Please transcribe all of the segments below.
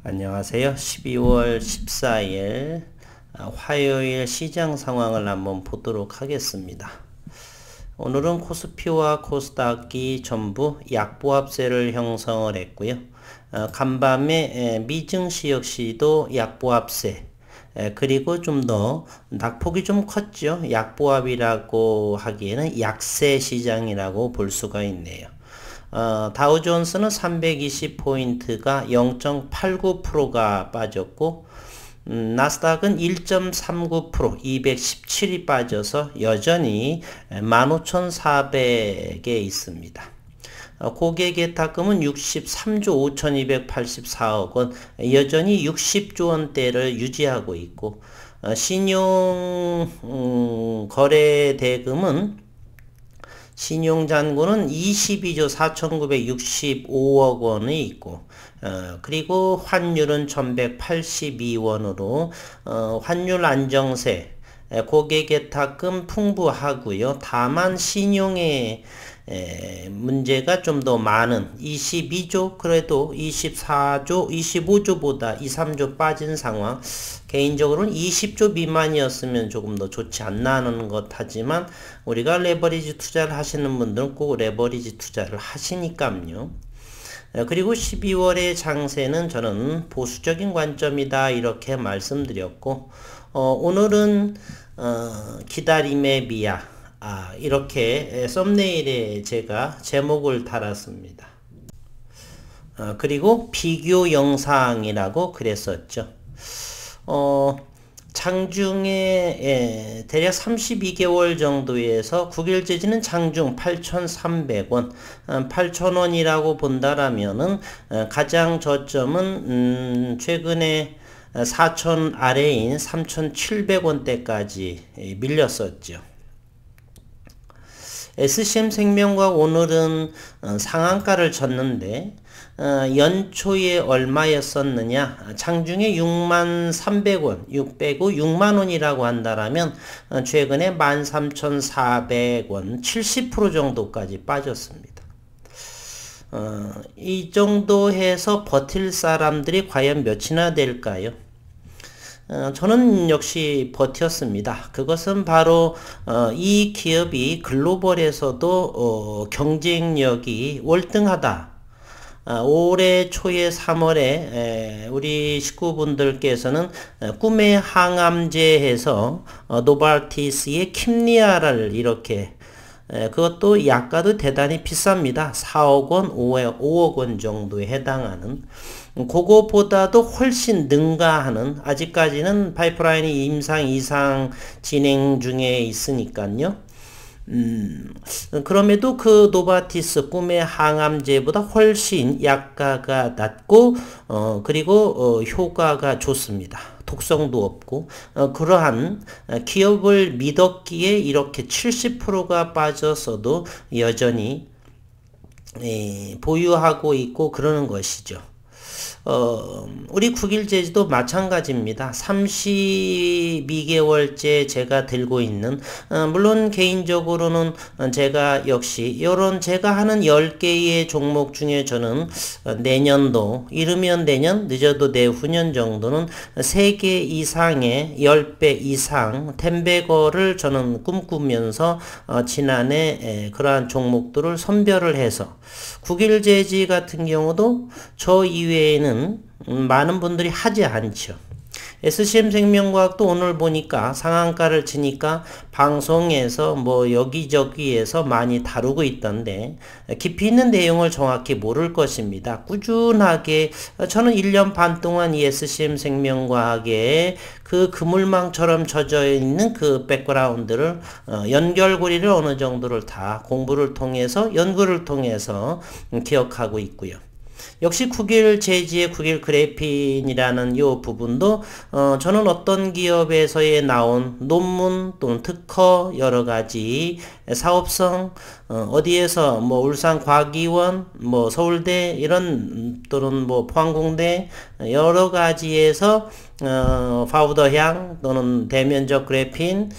안녕하세요. 12월 14일 화요일 시장 상황을 한번 보도록 하겠습니다. 오늘은 코스피와 코스닥이 전부 약보합세를 형성을 했고요. 간밤에 미증시 역시도 약보합세, 그리고 좀 더 낙폭이 좀 컸죠. 약보합이라고 하기에는 약세 시장이라고 볼 수가 있네요. 다우존스는 320포인트가 0.89%가 빠졌고, 나스닥은 1.39%, 217이 빠져서 여전히 15,400에 있습니다. 고객예탁금은 63조 5,284억 원, 여전히 60조 원대를 유지하고 있고, 신용 거래 대금은 신용잔고는 22조 4,965억 원이 있고, 그리고 환율은 1,182원으로 환율 안정세, 고객예탁금 풍부하고요. 다만 신용의 문제가 좀 더 많은 22조, 그래도 24조, 25조보다 2, 3조 빠진 상황. 개인적으로는 20조 미만이었으면 조금 더 좋지 않나 하는 것 하지만, 우리가 레버리지 투자를 하시는 분들은 꼭 레버리지 투자를 하시니까요. 그리고 12월의 장세는 저는 보수적인 관점이다 이렇게 말씀드렸고, 오늘은 기다림의 미야, 이렇게 썸네일에 제가 제목을 달았습니다. 그리고 비교 영상이라고 그랬었죠. 장중에 대략 32개월 정도에서 9일 재지는 장중 8,300원, 8,000원이라고 본다라면은 가장 저점은 최근에 4,000 아래인 3,700원대까지 밀렸었죠. SCM생명과학 오늘은 상한가를 쳤는데, 연초에 얼마였었느냐? 장중에 63,300원, 606만원이라고 한다라면 최근에 13,400원, 70% 정도까지 빠졌습니다. 이 정도 해서 버틸 사람들이 과연 몇이나 될까요? 저는 역시 버텼습니다. 그것은 바로 이 기업이 글로벌에서도 경쟁력이 월등하다. 올해 초에 3월에 우리 식구분들께서는 꿈의 항암제에서 노발티스의 킴리아를 이렇게, 그것도 약가도 대단히 비쌉니다. 4억 원, 5억 원 정도에 해당하는, 그거보다도 훨씬 능가하는, 아직까지는 파이프라인이 임상 이상 진행 중에 있으니까요. 그럼에도 그 노바티스 꿈의 항암제보다 훨씬 약가가 낮고, 그리고 효과가 좋습니다. 독성도 없고, 그러한 기업을 믿었기에 이렇게 70%가 빠졌어도 여전히 보유하고 있고 그러는 것이죠. 우리 국일제지도 마찬가지입니다. 32개월째 제가 들고 있는, 물론 개인적으로는 제가 역시 요런 제가 하는 10개의 종목 중에 저는 내년도, 이르면 내년, 늦어도 내후년 정도는 3개 이상의 10배 이상 10배거를 저는 꿈꾸면서 지난해 그러한 종목들을 선별을 해서, 국일제지 같은 경우도 저 이외에는 많은 분들이 하지 않죠. SCM생명과학도 오늘 보니까 상한가를 치니까 방송에서 뭐 여기저기에서 많이 다루고 있던데, 깊이 있는 내용을 정확히 모를 것입니다. 꾸준하게 저는 1년 반 동안 이 SCM생명과학에 그 그물망처럼 젖어 있는 그 백그라운드를, 연결고리를 어느 정도를 다 공부를 통해서, 연구를 통해서 기억하고 있고요. 역시 국일제지의 국일그래핀이라는 요 부분도 저는 어떤 기업에서의 나온 논문 또는 특허, 여러가지 사업성, 어디에서 뭐 울산과기원, 뭐 서울대 이런, 또는 뭐 포항공대 여러가지에서 파우더향 또는 대면적 그래핀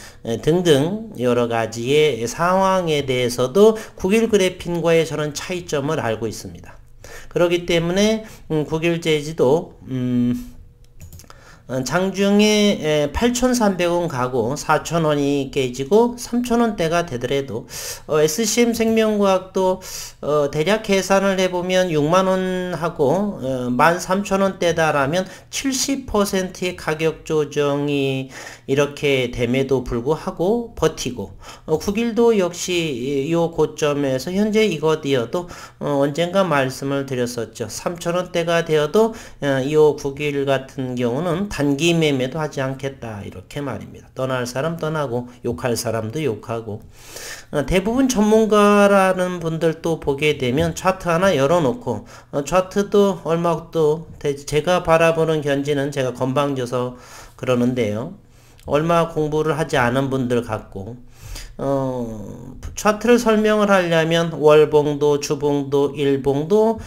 등등 여러가지의 상황에 대해서도 국일그래핀과의 저는 차이점을 알고 있습니다. 그렇기 때문에 국일제지도 장중에 8,300원 가고 4,000원이 깨지고 3,000원대가 되더라도 SCM 생명과학도 대략 계산을 해보면 6만원 하고 13,000원대다라면 70%의 가격 조정이 이렇게 됨에도 불구하고 버티고 국일도 역시 이 고점에서 현재 이것이어도 언젠가 말씀을 드렸었죠. 3,000원대가 되어도 이 국일 같은 경우는 단기 매매도 하지 않겠다 이렇게 말입니다. 떠날 사람 떠나고 욕할 사람도 욕하고 대부분 전문가라는 분들도 보게 되면 차트 하나 열어놓고 차트도 얼마도 제가 바라보는 견지는 제가 건방져서 그러는데요. 얼마 공부를 하지 않은 분들 같고 차트를 설명을 하려면 월봉도, 주봉도, 일봉도,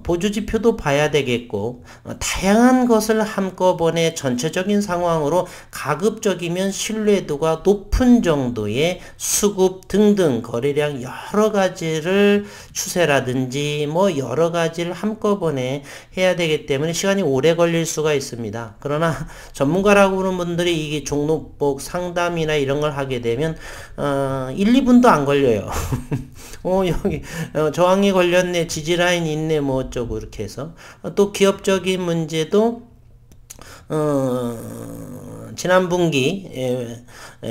보조지표도 봐야 되겠고, 다양한 것을 한꺼번에 전체적인 상황으로 가급적이면 신뢰도가 높은 정도의 수급 등등 거래량 여러 가지를 추세라든지 뭐 여러 가지를 한꺼번에 해야 되기 때문에 시간이 오래 걸릴 수가 있습니다. 그러나 전문가라고 하는 분들이 이게 종목복 상담이나 이런 걸 하게 되면 1, 2분도 안 걸려요. 여기 저항이 걸렸네, 지지라인 있네, 뭐 어쩌고 이렇게 해서 또 기업적인 문제도 지난 분기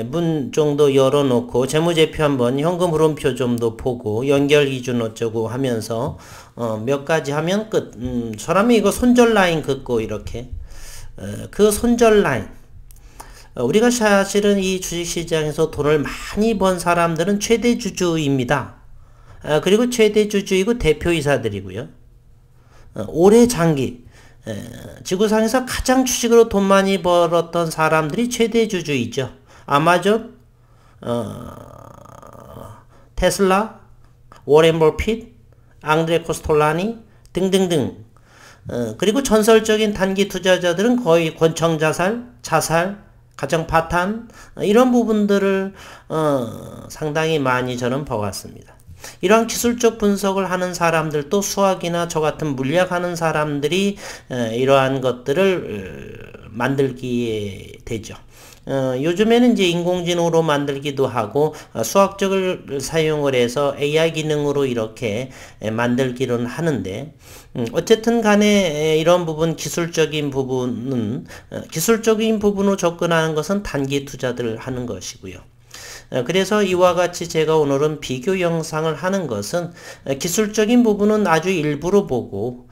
문 정도 열어놓고 재무제표 한번 현금 흐름표 좀도 보고 연결 기준 어쩌고 하면서 몇 가지 하면 끝. 사람이 이거 손절 라인 긋고 이렇게 그 손절 라인 우리가 사실은 이 주식시장에서 돈을 많이 번 사람들은 최대 주주입니다. 그리고 최대 주주이고 대표이사들이고요. 오래 장기 지구상에서 가장 주식으로 돈 많이 벌었던 사람들이 최대 주주이죠. 아마존, 테슬라, 워렌 버핏, 앙드레 코스톨라니 등등등. 그리고 전설적인 단기 투자자들은 거의 권청자살, 자살, 가정 파탄 이런 부분들을 상당히 많이 저는 봐왔습니다. 이러한 기술적 분석을 하는 사람들도 수학이나 저 같은 물리학하는 사람들이 이러한 것들을 만들기에 되죠. 요즘에는 이제 인공지능으로 만들기도 하고 수학적을 사용을 해서 AI 기능으로 이렇게 만들기는 하는데 어쨌든 간에 이런 부분 기술적인 부분은 기술적인 부분으로 접근하는 것은 단기 투자들을 하는 것이고요. 그래서 이와 같이 제가 오늘은 비교 영상을 하는 것은 기술적인 부분은 아주 일부로 보고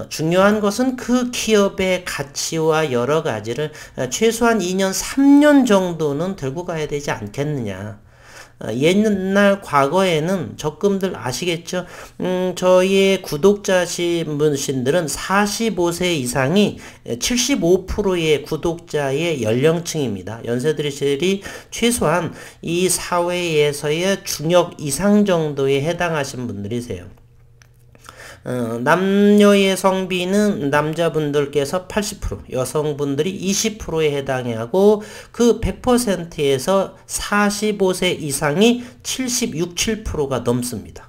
중요한 것은 그 기업의 가치와 여러 가지를 최소한 2년, 3년 정도는 들고 가야 되지 않겠느냐. 옛날 과거에는 적금들 아시겠죠? 저희의 구독자분들은 45세 이상이 75%의 구독자의 연령층입니다. 연세들이 최소한 이 사회에서의 중역 이상 정도에 해당하신 분들이세요. 남녀의 성비는 남자분들께서 80%, 여성분들이 20%에 해당하고 그 100%에서 45세 이상이 76, 7%가 넘습니다.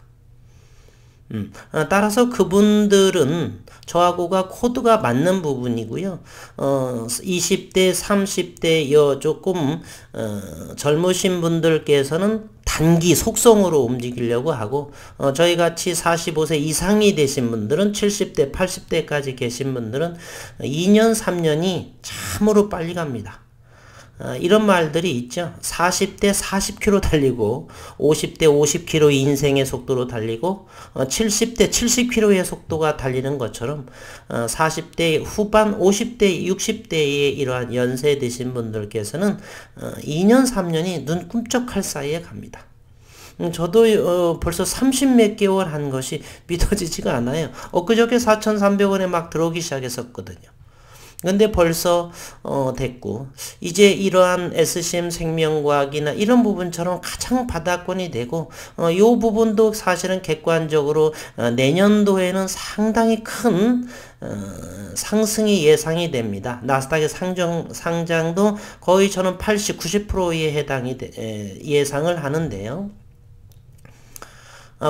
따라서 그분들은 저하고가 코드가 맞는 부분이고요. 20대, 30대 조금 젊으신 분들께서는 단기 속성으로 움직이려고 하고 저희같이 45세 이상이 되신 분들은 70대, 80대까지 계신 분들은 2년, 3년이 참으로 빨리 갑니다. 이런 말들이 있죠. 40대 40km 달리고 50대 50km 인생의 속도로 달리고 70대 70km의 속도가 달리는 것처럼 40대 후반 50대 60대의 이러한 연세 드신 분들께서는 2년 3년이 눈 꿈쩍할 사이에 갑니다. 저도 벌써 30몇 개월 한 것이 믿어지지가 않아요. 엊그저께 4,300원에 막 들어오기 시작했었거든요. 근데 벌써 됐고 이제 이러한 SCM 생명과학이나 이런 부분처럼 가장 바닥권이 되고 요 부분도 사실은 객관적으로 내년도에는 상당히 큰 상승이 예상이 됩니다. 나스닥의 상장도 거의 저는 80, 90%에 해당이 예상을 하는데요.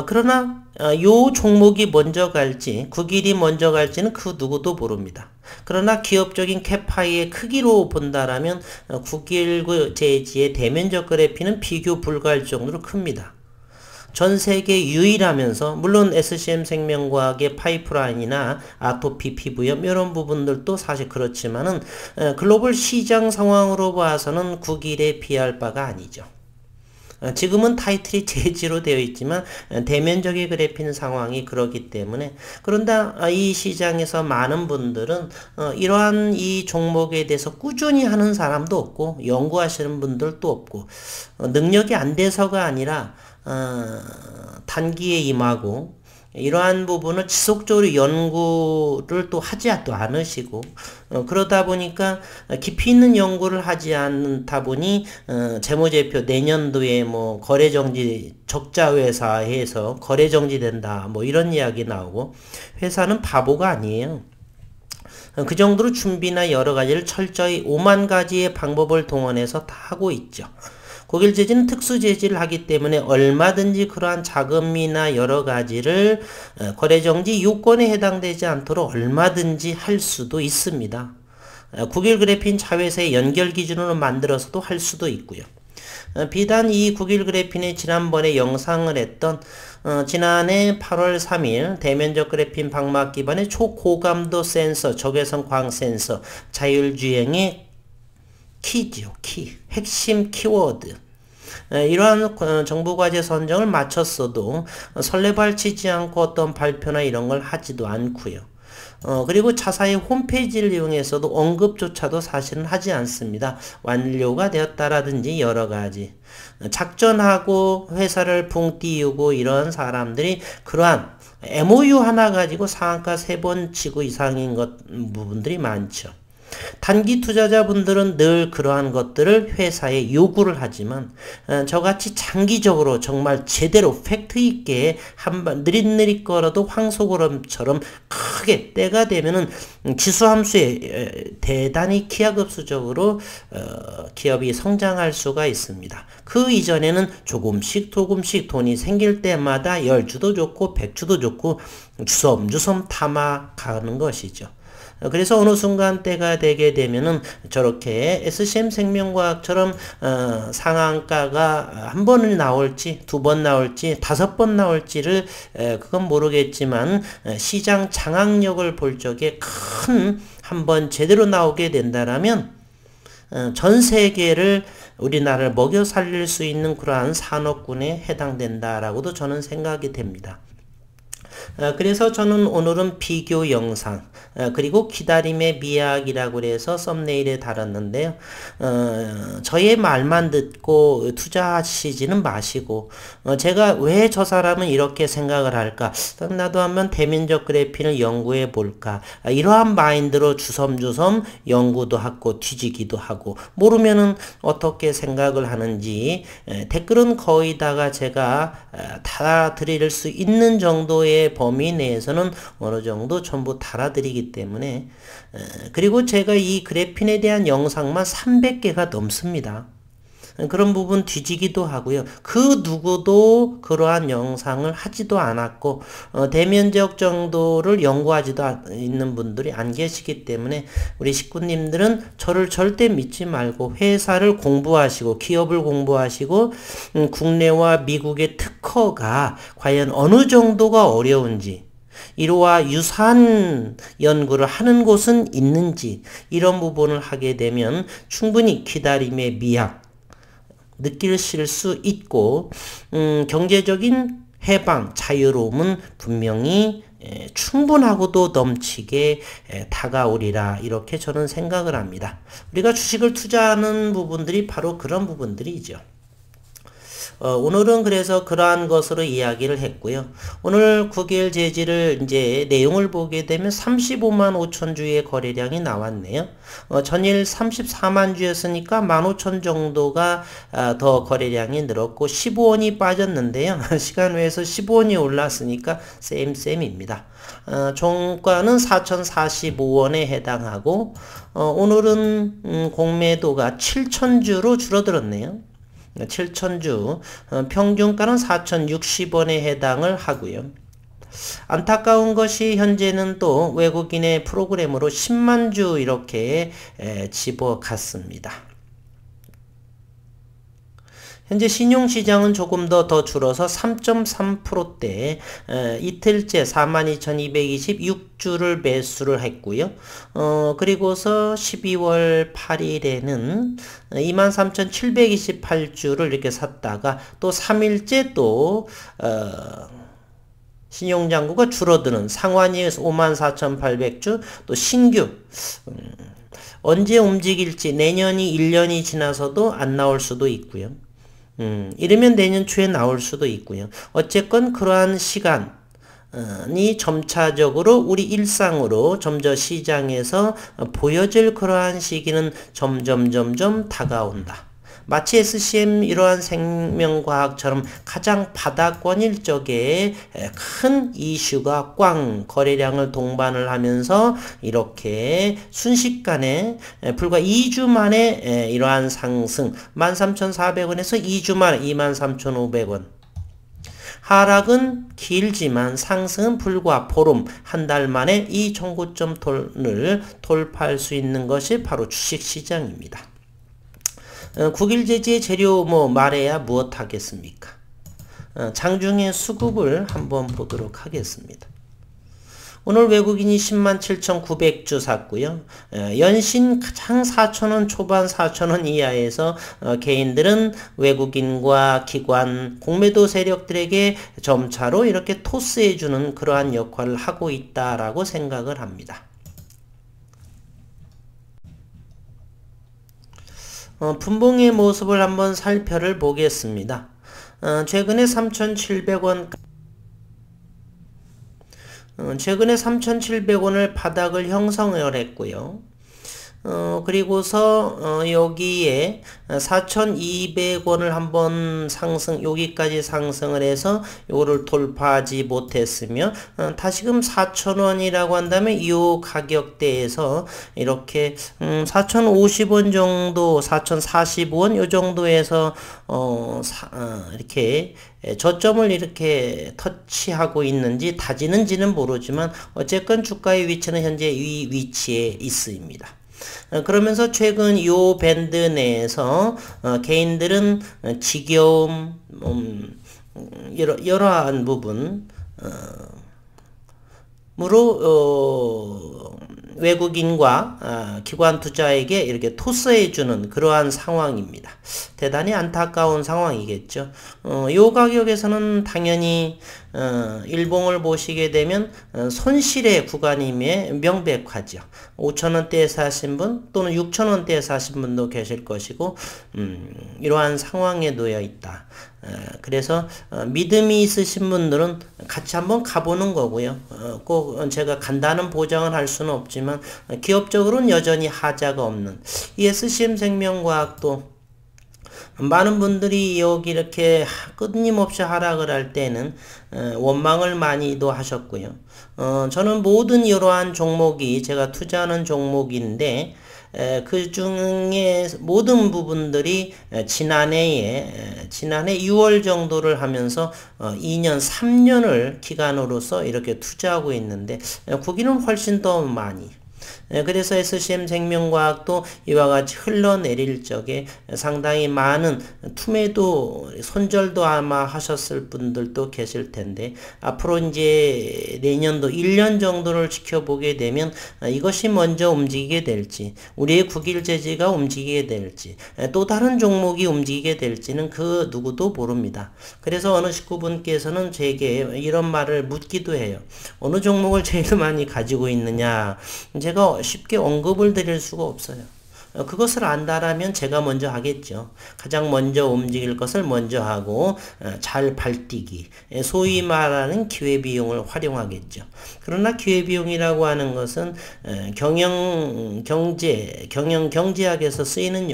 그러나 요 종목이 먼저 갈지 국일이 먼저 갈지는 그 누구도 모릅니다. 그러나 기업적인 캡파이의 크기로 본다라면 국일 제지의 대면적 그래피는 비교 불가할 정도로 큽니다. 전 세계 유일하면서 물론 SCM 생명과학의 파이프라인이나 아토피 피부염 이런 부분들도 사실 그렇지만은 글로벌 시장 상황으로 봐서는 국일에 비할 바가 아니죠. 지금은 타이틀이 제지로 되어 있지만 대면적인 그래피는 상황이 그렇기 때문에 그런데 이 시장에서 많은 분들은 이러한 이 종목에 대해서 꾸준히 하는 사람도 없고 연구하시는 분들도 없고 능력이 안 돼서가 아니라 단기에 임하고 이러한 부분을 지속적으로 연구를 또 하지 않으시고 그러다 보니까 깊이 있는 연구를 하지 않다 보니 재무제표 내년도에 뭐 거래정지 적자 회사에서 거래정지된다 뭐 이런 이야기 나오고 회사는 바보가 아니에요. 그 정도로 준비나 여러 가지를 철저히 5만 가지의 방법을 동원해서 다 하고 있죠. 국일 제지는 특수 제지를 하기 때문에 얼마든지 그러한 자금이나 여러 가지를 거래정지 요건에 해당되지 않도록 얼마든지 할 수도 있습니다. 국일 그래핀 자회사의 연결 기준으로 만들어서도 할 수도 있고요. 비단 이 국일 그래핀의 지난번에 영상을 했던 지난해 8월 3일 대면적 그래핀 방막 기반의 초고감도 센서, 적외선 광 센서, 자율주행의 키지요, 키. 핵심 키워드. 이러한 정보과제 선정을 마쳤어도 설레발치지 않고 어떤 발표나 이런 걸 하지도 않고요. 그리고 자사의 홈페이지를 이용해서도 언급조차도 사실은 하지 않습니다. 완료가 되었다라든지 여러 가지. 작전하고 회사를 붕 띄우고 이런 사람들이 그러한 MOU 하나 가지고 상한가 3번 치고 이상인 부분들이 많죠. 단기 투자자분들은 늘 그러한 것들을 회사에 요구를 하지만 저같이 장기적으로 정말 제대로 팩트 있게 한번 느릿느릿 걸어도 황소고름처럼 크게 때가 되면은 지수함수에 대단히 기하급수적으로 기업이 성장할 수가 있습니다. 그 이전에는 조금씩 돈이 생길 때마다 10주도 좋고 100주도 좋고 주섬주섬 담아가는 것이죠. 그래서 어느 순간 때가 되게 되면은 저렇게 SCM 생명과학처럼 상한가가 한 번을 나올지 두 번 나올지 5번 나올지를 그건 모르겠지만 시장 장악력을 볼 적에 큰 한 번 제대로 나오게 된다라면 전 세계를 우리나라를 먹여 살릴 수 있는 그러한 산업군에 해당된다라고도 저는 생각이 됩니다. 그래서 저는 오늘은 비교 영상 그리고 기다림의 미학이라고 해서 썸네일에 달았는데요. 저의 말만 듣고 투자하시지는 마시고 제가 왜 저 사람은 이렇게 생각을 할까? 나도 한번 대면적 그래핀을 연구해 볼까? 이러한 마인드로 주섬주섬 연구도 하고 뒤지기도 하고 모르면은 어떻게 생각을 하는지 댓글은 거의 다가 제가 달아드릴 수 있는 정도의 범위 내에서는 어느 정도 전부 달아드리기 때문에 그리고 제가 이 그래핀에 대한 영상만 300개가 넘습니다. 그런 부분 뒤지기도 하고요. 그 누구도 그러한 영상을 하지도 않았고 대면적 정도를 연구하지도 않는 분들이 안 계시기 때문에 우리 식구님들은 저를 절대 믿지 말고 회사를 공부하시고 기업을 공부하시고 국내와 미국의 특허가 과연 어느 정도가 어려운지 이와 유사한 연구를 하는 곳은 있는지 이런 부분을 하게 되면 충분히 기다림의 미학 느끼실 수 있고 경제적인 해방, 자유로움은 분명히 충분하고도 넘치게 다가오리라 이렇게 저는 생각을 합니다. 우리가 주식을 투자하는 부분들이 바로 그런 부분들이죠. 오늘은 그래서 그러한 것으로 이야기를 했고요. 오늘 국일 제지를 이제 내용을 보게 되면 35만 5천 주의 거래량이 나왔네요. 전일 34만 주였으니까 15,000 정도가 더 거래량이 늘었고 15원이 빠졌는데요. 시간 외에서 15원이 올랐으니까 쌤입니다. 종가는 4,045원에 해당하고 오늘은 공매도가 7,000주로 줄어들었네요. 7천주, 평균가는 4,060원에 해당을 하고요. 안타까운 것이 현재는 또 외국인의 프로그램으로 10만 주 이렇게 집어갔습니다. 현재 신용시장은 조금 더 줄어서 3.3%대 이틀째 42,226주를 매수를 했고요. 그리고서 12월 8일에는 23,728주를 이렇게 샀다가 또 3일째 또 신용장구가 줄어드는 상환이 54,800주 또 신규 언제 움직일지 내년이 1년이 지나서도 안 나올 수도 있고요. 이러면 내년 초에 나올 수도 있고요. 어쨌건 그러한 시간이 점차적으로 우리 일상으로 점점 시장에서 보여질 그러한 시기는 점점 다가온다. 마치 SCM 이러한 생명과학처럼 가장 바닥권일 적에 큰 이슈가 꽝 거래량을 동반을 하면서 이렇게 순식간에 불과 2주 만에 이러한 상승 13,400원에서 2주 만에 23,500원 하락은 길지만 상승은 불과 보름 한 달 만에 이 정고점을 돌파할 수 있는 것이 바로 주식시장입니다. 국일제지의 재료 말해야 무엇 하겠습니까? 장중의 수급을 한번 보도록 하겠습니다. 오늘 외국인이 107,900주 샀고요. 연신 가장 4,000원 초반 4,000원 이하에서 개인들은 외국인과 기관, 공매도 세력들에게 점차로 이렇게 토스해주는 그러한 역할을 하고 있다라고 생각을 합니다. 분봉의 모습을 한번 살펴보겠습니다. 최근에 3,700원을 바닥을 형성을 했고요. 그리고서 여기에 4,200원을 한번 여기까지 상승을 해서 요거를 돌파하지 못했으며 다시금 4,000원이라고 한다면 이 가격대에서 이렇게 4,050원 정도 4,045원 요 정도에서 이렇게 저점을 이렇게 터치하고 있는지 다지는지는 모르지만 어쨌건 주가의 위치는 현재 이 위치에 있습니다. 그러면서 최근 이 밴드 내에서 개인들은 지겨움, 여러한 부분 으로 외국인과 기관 투자에게 이렇게 토스해주는 그러한 상황입니다. 대단히 안타까운 상황이겠죠. 이 가격에서는 당연히 일봉을 보시게 되면 손실의 구간임에 명백하죠. 5,000원대에 사신 분 또는 6,000원대에 사신 분도 계실 것이고 이러한 상황에 놓여 있다. 그래서 믿음이 있으신 분들은 같이 한번 가보는 거고요. 꼭 제가 간다는 보장을 할 수는 없지만 기업적으로는 여전히 하자가 없는 이 SCM 생명과학도 많은 분들이 여기 이렇게 끊임없이 하락을 할 때는 원망을 많이도 하셨고요. 저는 모든 이러한 종목이 제가 투자하는 종목인데 그 중에 모든 부분들이 지난해 6월 정도를 하면서 2년, 3년을 기간으로서 이렇게 투자하고 있는데 거기는 훨씬 더 많이 그래서 SCM 생명과학도 이와 같이 흘러내릴 적에 상당히 많은 투매도 손절도 아마 하셨을 분들도 계실 텐데 앞으로 이제 내년도 1년 정도를 지켜보게 되면 이것이 먼저 움직이게 될지 우리의 국일제지가 움직이게 될지 또 다른 종목이 움직이게 될지는 그 누구도 모릅니다. 그래서 어느 식구분께서는 제게 이런 말을 묻기도 해요. 어느 종목을 제일 많이 가지고 있느냐 제가 쉽게 언급을 드릴 수가 없어요. 그것을 안다라면 제가 먼저 하겠죠. 가장 먼저 움직일 것을 먼저 하고 잘 발뛰기 소위 말하는 기회비용을 활용하겠죠. 그러나 기회비용이라고 하는 것은 경영경제학에서 쓰이는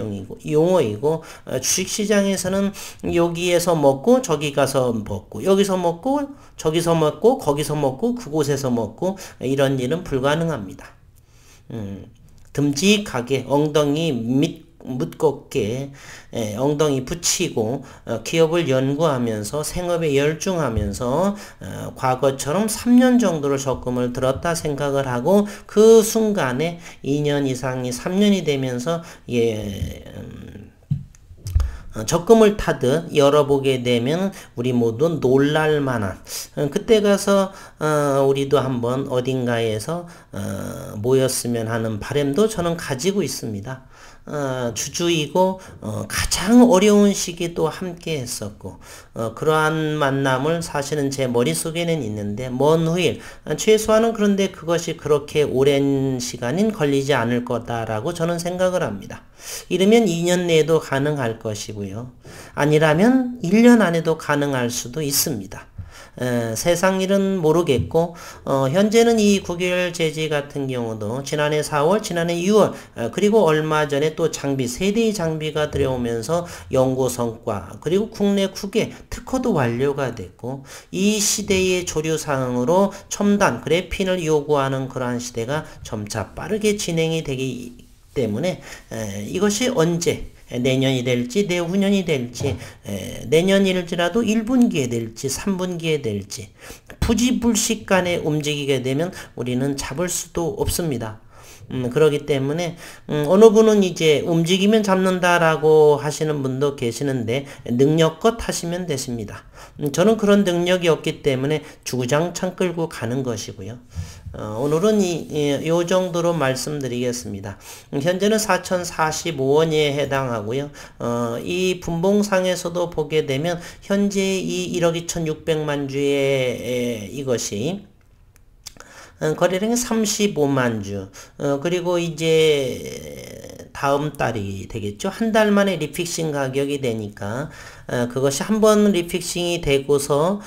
용어이고 주식시장에서는 여기에서 먹고 저기 가서 먹고 여기서 먹고 저기서 먹고 거기서 먹고 그곳에서 먹고 이런 일은 불가능합니다. 듬직하게 엉덩이 묻겁게 엉덩이 붙이고 기업을 연구하면서 생업에 열중하면서 과거처럼 3년 정도를 적금을 들었다 생각을 하고 그 순간에 2년 이상이 3년이 되면서 적금을 타듯 열어보게 되면 우리 모두 놀랄만한 그때 가서 우리도 한번 어딘가에서 모였으면 하는 바람도 저는 가지고 있습니다. 주주이고 가장 어려운 시기 또 함께 했었고 그러한 만남을 사실은 제 머릿속에는 있는데 먼 후일 최소한은 그런데 그것이 그렇게 오랜 시간은 걸리지 않을 거다라고 저는 생각을 합니다. 이르면 2년 내에도 가능할 것이고요. 아니라면 1년 안에도 가능할 수도 있습니다. 세상 일은 모르겠고 현재는 이 국유열 제지 같은 경우도 지난해 4월, 지난해 6월 그리고 얼마 전에 또 장비, 세대의 장비가 들어오면서 연구 성과 그리고 국내 국외 특허도 완료가 됐고 이 시대의 조류사항으로 첨단 그래핀을 요구하는 그러한 시대가 점차 빠르게 진행이 되기 때문에 이것이 언제 내년이 될지 내후년이 될지 내년일지라도 1분기에 될지 3분기에 될지 부지불식간에 움직이게 되면 우리는 잡을 수도 없습니다. 그렇기 때문에 어느 분은 이제 움직이면 잡는다라고 하시는 분도 계시는데 능력껏 하시면 되십니다. 저는 그런 능력이 없기 때문에 주구장창 끌고 가는 것이고요. 오늘은 요 정도로 말씀드리겠습니다. 현재는 4,045원에 해당하고요. 이 분봉상에서도 보게 되면 현재 이 1억 2,600만 주의 이것이 거래량이 35만 주. 그리고 이제 다음 달이 되겠죠. 한 달 만에 리픽싱 가격이 되니까 그것이 한번 리픽싱이 되고서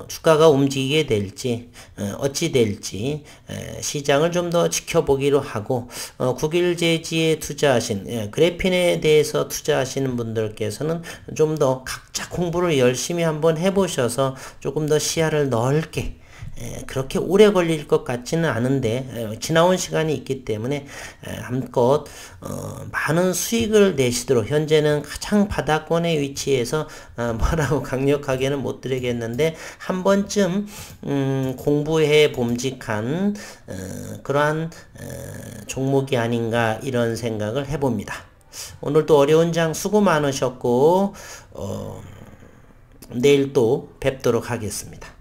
주가가 움직이게 될지 어찌 될지 시장을 좀 더 지켜보기로 하고 국일제지에 투자하신 그래핀에 대해서 투자하시는 분들께서는 좀 더 각자 공부를 열심히 한번 해보셔서 조금 더 시야를 넓게 그렇게 오래 걸릴 것 같지는 않은데 지나온 시간이 있기 때문에 한껏 많은 수익을 내시도록 현재는 가장 바닥권에 위치해서 뭐라고 강력하게는 못 드리겠는데 한 번쯤 공부해 봄직한 그러한 종목이 아닌가 이런 생각을 해봅니다. 오늘도 어려운 장 수고 많으셨고 내일 또 뵙도록 하겠습니다.